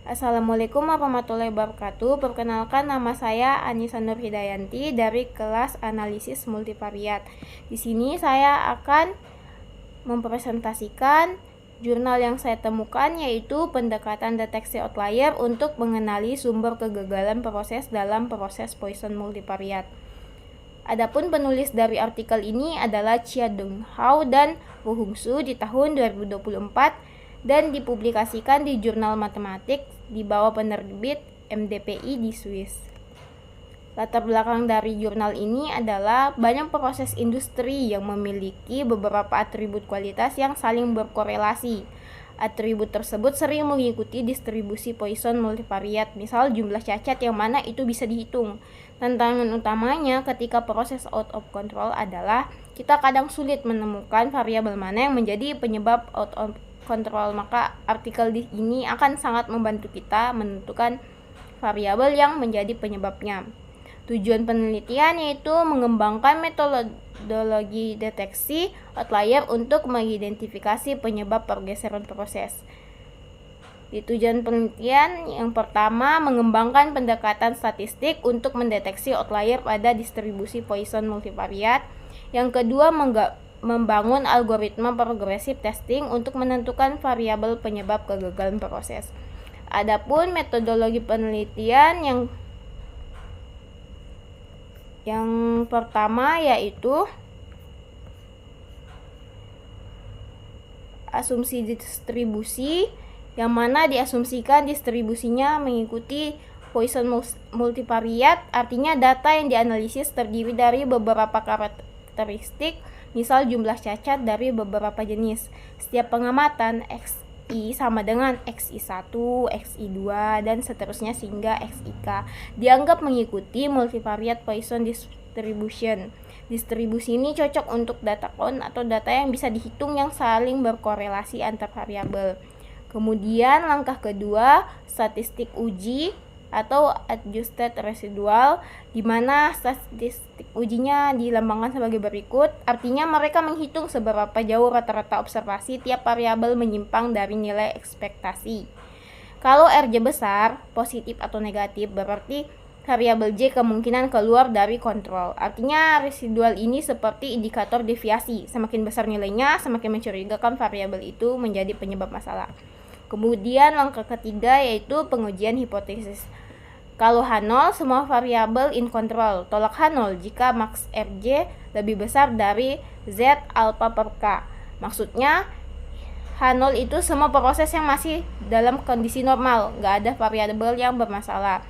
Assalamualaikum warahmatullahi wabarakatuh. Perkenalkan, nama saya Anissa Nur Hidayanti dari kelas analisis multivariat. Di sini saya akan mempresentasikan jurnal yang saya temukan, yaitu pendekatan deteksi outlier untuk mengenali sumber kegagalan proses dalam proses Poisson multivariat. Adapun penulis dari artikel ini adalah Chia Dong Hao dan Wu Hongsu di tahun 2024 dan dipublikasikan di Jurnal Matematik di bawah penerbit MDPI di Swiss. Latar belakang dari jurnal ini adalah banyak proses industri yang memiliki beberapa atribut kualitas yang saling berkorelasi. Atribut tersebut sering mengikuti distribusi Poisson multivariat, misal jumlah cacat yang mana itu bisa dihitung. Tantangan utamanya ketika proses out of control adalah kita kadang sulit menemukan variabel mana yang menjadi penyebab out of kontrol, maka artikel ini akan sangat membantu kita menentukan variabel yang menjadi penyebabnya. Tujuan penelitian yaitu mengembangkan metodologi deteksi outlier untuk mengidentifikasi penyebab pergeseran proses. Di tujuan penelitian yang pertama, mengembangkan pendekatan statistik untuk mendeteksi outlier pada distribusi Poisson multivariat. Yang kedua, membangun algoritma progresif testing untuk menentukan variabel penyebab kegagalan proses. Adapun metodologi penelitian yang pertama yaitu asumsi distribusi, yang mana diasumsikan distribusinya mengikuti Poisson multivariat, artinya data yang dianalisis terdiri dari beberapa karakteristik, misal jumlah cacat dari beberapa jenis. Setiap pengamatan XI sama dengan XI1, XI2, dan seterusnya sehingga XIK dianggap mengikuti multivariate Poisson distribution. Distribusi ini cocok untuk data count atau data yang bisa dihitung yang saling berkorelasi antar variabel. Kemudian langkah kedua, statistik uji atau adjusted residual, di mana statistik ujinya dilambangkan sebagai berikut. Artinya mereka menghitung seberapa jauh rata-rata observasi tiap variabel menyimpang dari nilai ekspektasi. Kalau RJ besar, positif atau negatif, berarti variabel J kemungkinan keluar dari kontrol. Artinya residual ini seperti indikator deviasi. Semakin besar nilainya, semakin mencurigakan variabel itu menjadi penyebab masalah. Kemudian langkah ketiga yaitu pengujian hipotesis. Kalau H0, semua variabel in control. Tolak H0 jika max Rj lebih besar dari Z alpha per K. Maksudnya H0 itu semua proses yang masih dalam kondisi normal, nggak ada variabel yang bermasalah.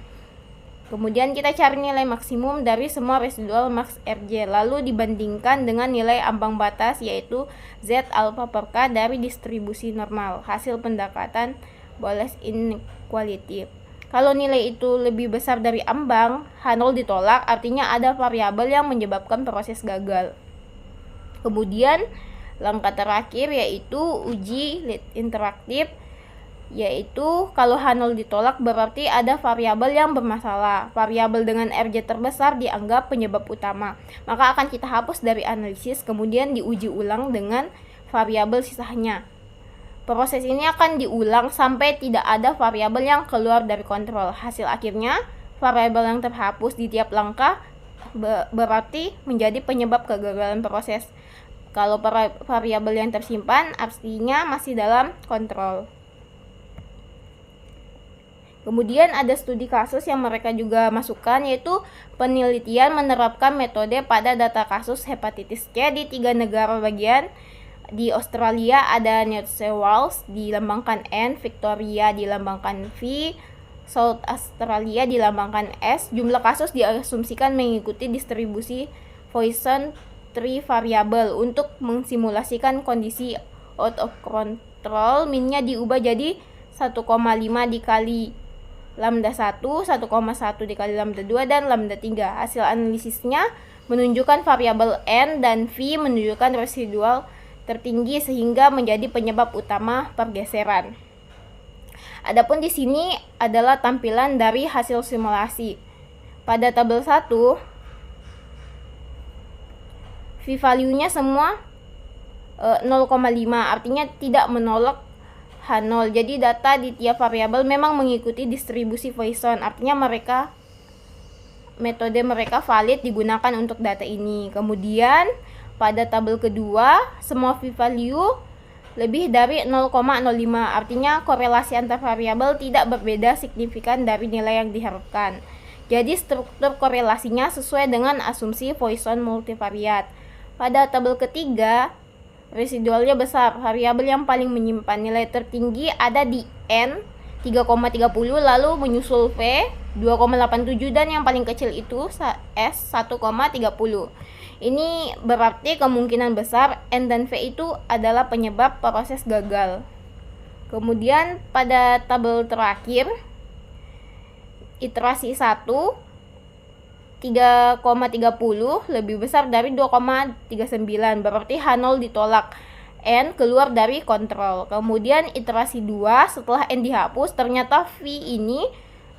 Kemudian kita cari nilai maksimum dari semua residual max Rj, lalu dibandingkan dengan nilai ambang batas yaitu Z alpha per K dari distribusi normal. Hasil pendekatan Wallace inequality. Kalau nilai itu lebih besar dari ambang, H0 ditolak, artinya ada variabel yang menyebabkan proses gagal. Kemudian langkah terakhir yaitu uji lead interaktif, yaitu kalau H0 ditolak berarti ada variabel yang bermasalah. Variabel dengan Rj terbesar dianggap penyebab utama, maka akan kita hapus dari analisis, kemudian diuji ulang dengan variabel sisanya. Proses ini akan diulang sampai tidak ada variabel yang keluar dari kontrol. Hasil akhirnya, variabel yang terhapus di tiap langkah berarti menjadi penyebab kegagalan proses. Kalau variabel yang tersimpan artinya masih dalam kontrol. Kemudian ada studi kasus yang mereka juga masukkan, yaitu penelitian menerapkan metode pada data kasus hepatitis C di 3 negara bagian. Di Australia ada New South Wales dilambangkan N, Victoria dilambangkan V, South Australia dilambangkan S. Jumlah kasus diasumsikan mengikuti distribusi Poisson trivariable. Untuk mensimulasikan kondisi out of control, minnya diubah jadi 1,5 dikali lambda 1, 1,1 dikali lambda 2, dan lambda 3. Hasil analisisnya menunjukkan variabel N dan V menunjukkan residual tertinggi sehingga menjadi penyebab utama pergeseran. Adapun di sini adalah tampilan dari hasil simulasi. Pada tabel 1, V value-nya semua 0,5, artinya tidak menolak H0. Jadi data di tiap variabel memang mengikuti distribusi Poisson. Artinya metode mereka valid digunakan untuk data ini. Kemudian pada tabel kedua, semua p-value lebih dari 0,05. Artinya korelasi antar variabel tidak berbeda signifikan dari nilai yang diharapkan. Jadi struktur korelasinya sesuai dengan asumsi Poisson multivariat. Pada tabel ketiga, residualnya besar. Variabel yang paling menyimpan nilai tertinggi ada di N 3,30, lalu menyusul V 2,87, dan yang paling kecil itu S 1,30. Ini berarti kemungkinan besar N dan V itu adalah penyebab proses gagal. Kemudian pada tabel terakhir, iterasi 1 3,30 lebih besar dari 2,39, berarti H0 ditolak, N keluar dari kontrol. Kemudian iterasi 2, setelah N dihapus, ternyata V ini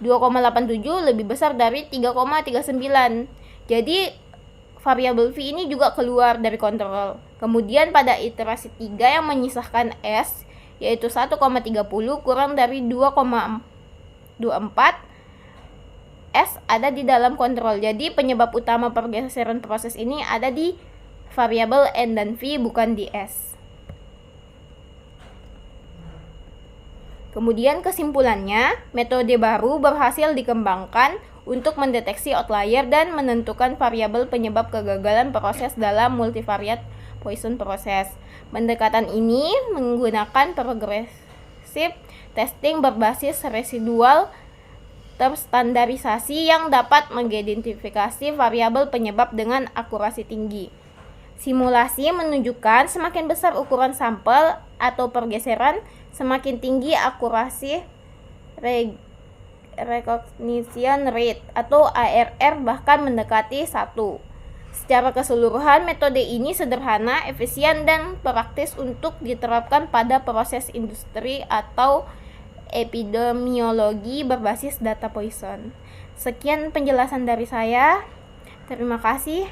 2,87 lebih besar dari 3,39. Jadi variabel V ini juga keluar dari kontrol. Kemudian pada iterasi 3 yang menyisahkan S, yaitu 1,30 kurang dari 2,24, S ada di dalam kontrol. Jadi penyebab utama pergeseran proses ini ada di variabel N dan V, bukan di S. Kemudian kesimpulannya, metode baru berhasil dikembangkan untuk mendeteksi outlier dan menentukan variabel penyebab kegagalan proses dalam multivariate Poisson proses. Pendekatan ini menggunakan progressive testing berbasis residual terstandarisasi yang dapat mengidentifikasi variabel penyebab dengan akurasi tinggi. Simulasi menunjukkan semakin besar ukuran sampel atau pergeseran, semakin tinggi akurasi recognition rate atau ARR, bahkan mendekati 1. Secara keseluruhan, metode ini sederhana, efisien, dan praktis untuk diterapkan pada proses industri atau epidemiologi berbasis data Poisson. Sekian penjelasan dari saya. Terima kasih.